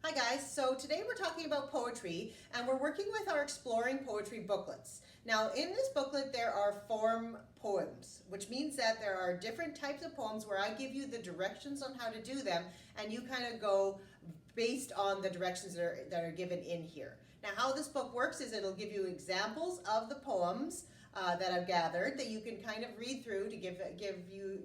Hi guys, so today we're talking about poetry and we're working with our Exploring Poetry booklets. Now in this booklet there are form poems, which means that there are different types of poems where I give you the directions on how to do them and you kind of go based on the directions that are given in here. Now how this book works is it'll give you examples of the poems that I've gathered that you can kind of read through to give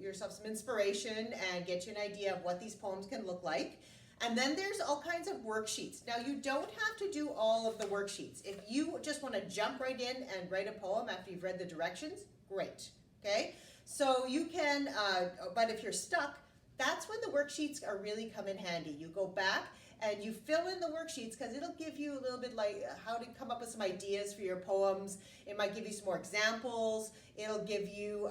yourself some inspiration and get you an idea of what these poems can look like. And then there's all kinds of worksheets. Now you don't have to do all of the worksheets. If you just want to jump right in and write a poem after you've read the directions, great, okay? So you can, but if you're stuck, that's when the worksheets are really come in handy. You go back and you fill in the worksheets because it'll give you a little bit like how to come up with some ideas for your poems. It might give you some more examples. It'll give you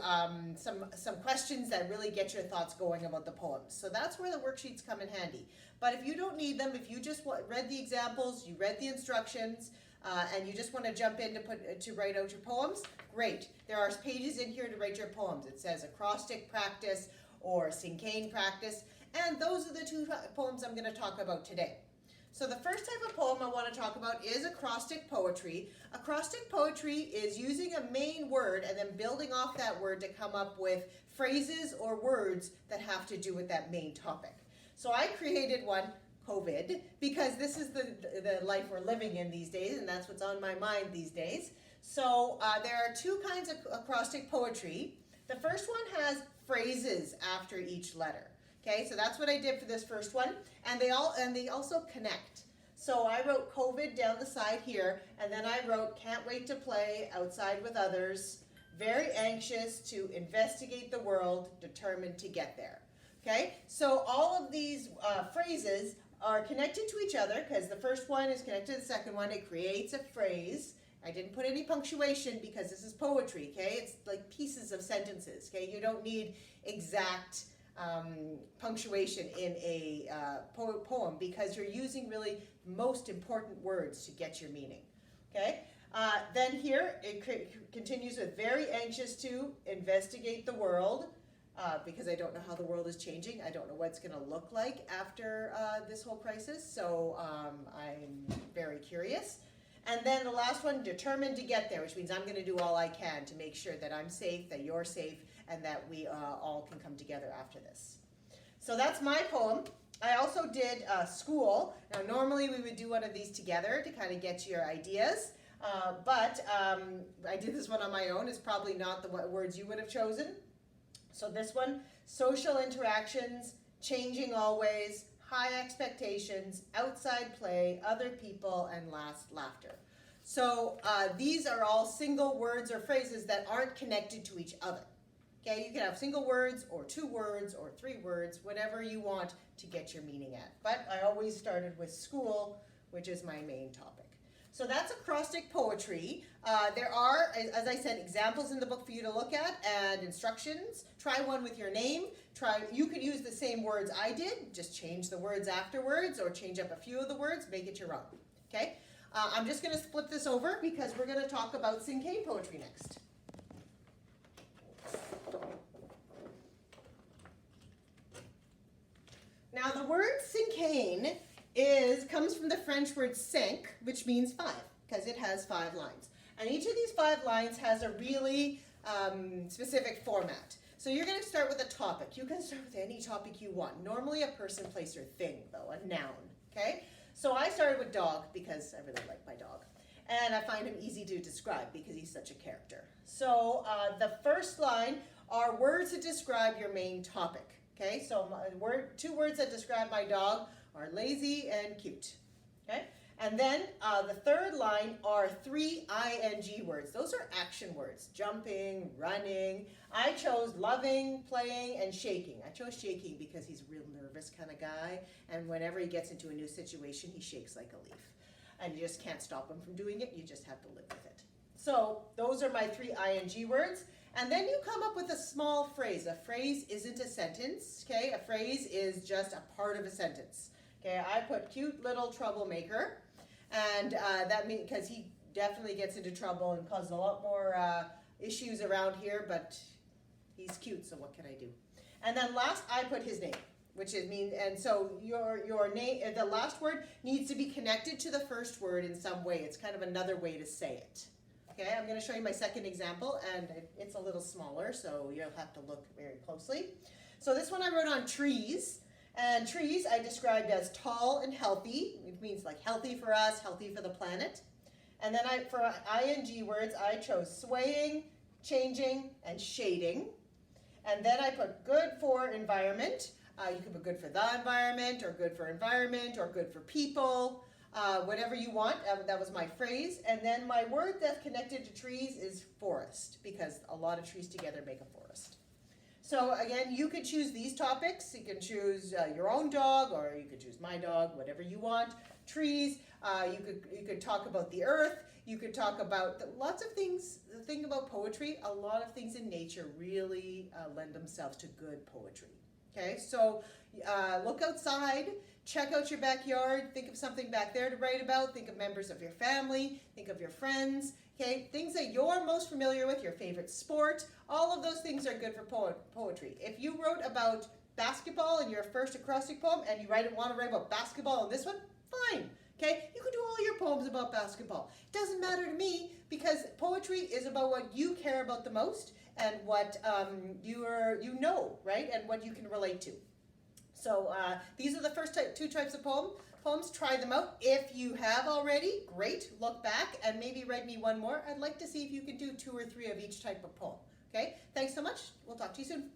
some questions that really get your thoughts going about the poems. So that's where the worksheets come in handy. But if you don't need them, if you just read the examples, you read the instructions, and you just want to jump in to write out your poems, great. There are pages in here to write your poems. It says acrostic practice or Cinquain practice, and those are the two poems I'm going to talk about today. So the first type of poem I want to talk about is acrostic poetry. Acrostic poetry is using a main word and then building off that word to come up with phrases or words that have to do with that main topic. So I created one, COVID, because this is the life we're living in these days, and that's what's on my mind these days. So there are two kinds of acrostic poetry. The first one has phrases after each letter. Okay, so that's what I did for this first one, and they also connect. So I wrote COVID down the side here, and then I wrote can't wait to play outside with others, very anxious to investigate the world, determined to get there. Okay, so all of these phrases are connected to each other because the first one is connected to the second one. It creates a phrase. I didn't put any punctuation because this is poetry, okay? It's like pieces of sentences, okay? You don't need exact punctuation in a poem because you're using really most important words to get your meaning, okay? Then here it continues with very anxious to investigate the world because I don't know how the world is changing. I don't know what it's going to look like after this whole crisis, so I'm very curious. And then the last one, determined to get there, which means I'm going to do all I can to make sure that I'm safe, that you're safe, and that we all can come together after this. So that's my poem. I also did school. Now normally we would do one of these together to kind of get your ideas, but I did this one on my own. It's probably not the words you would have chosen. So this one, social interactions, changing always, high expectations, outside play, other people, and last laughter. So these are all single words or phrases that aren't connected to each other. Okay, you can have single words or two words or three words, whatever you want to get your meaning at. But I always started with school, which is my main topic. So that's acrostic poetry. There are, as I said, examples in the book for you to look at and instructions. Try one with your name. You could use the same words I did, just change the words afterwards or change up a few of the words, make it your own. Okay? I'm just going to split this over because we're going to talk about Cinquain poetry next. Now the word Cinquain comes from the French word cinq, which means five, because it has 5 lines. And each of these 5 lines has a really specific format. So you're going to start with a topic. You can start with any topic you want. Normally a person, place, or thing, though, a noun. Okay? So I started with dog because I really like my dog. And I find him easy to describe because he's such a character. So the first line are words that describe your main topic. Okay? So 2 words that describe my dog are lazy and cute. Okay? And then the third line are 3 ing words. Those are action words. Jumping, running. I chose loving, playing, and shaking. I chose shaking because he's a real nervous kind of guy. And whenever he gets into a new situation, he shakes like a leaf. And you just can't stop him from doing it. You just have to live with it. So those are my 3 ing words. And then you come up with a small phrase. A phrase isn't a sentence. Okay? A phrase is just a part of a sentence. Okay? I put cute little troublemaker. And that means because he definitely gets into trouble and causes a lot more issues around here, but he's cute, so what can I do? And then last, I put his name. which is mean, and so your name, the last word needs to be connected to the first word in some way. It's kind of another way to say it. Okay, I'm going to show you my second example, and it's a little smaller, so you'll have to look very closely. So this one I wrote on trees, and trees I described as tall and healthy. It means like healthy for us, healthy for the planet. And then for ing words, I chose swaying, changing, and shading. And then I put good for environment. You could put good for the environment, or good for environment, or good for people, whatever you want. That was my phrase. And then my word that's connected to trees is forest, because a lot of trees together make a forest. So again, you could choose these topics. You can choose your own dog, or you could choose my dog, whatever you want. Trees, you could talk about the earth. You could talk about lots of things. The thing about poetry, a lot of things in nature really lend themselves to good poetry. Okay, so look outside, check out your backyard, think of something back there to write about, think of members of your family, think of your friends, okay, things that you're most familiar with, your favorite sport, all of those things are good for poetry. If you wrote about basketball in your first acrostic poem and you want to write about basketball in this one, fine. Okay, you can do all your poems about basketball. It doesn't matter to me, because poetry is about what you care about the most and what you know, right, and what you can relate to. So these are the first two types of poems. Try them out. If you have already, great. Look back and maybe write me one more. I'd like to see if you can do 2 or 3 of each type of poem. Okay, thanks so much. We'll talk to you soon.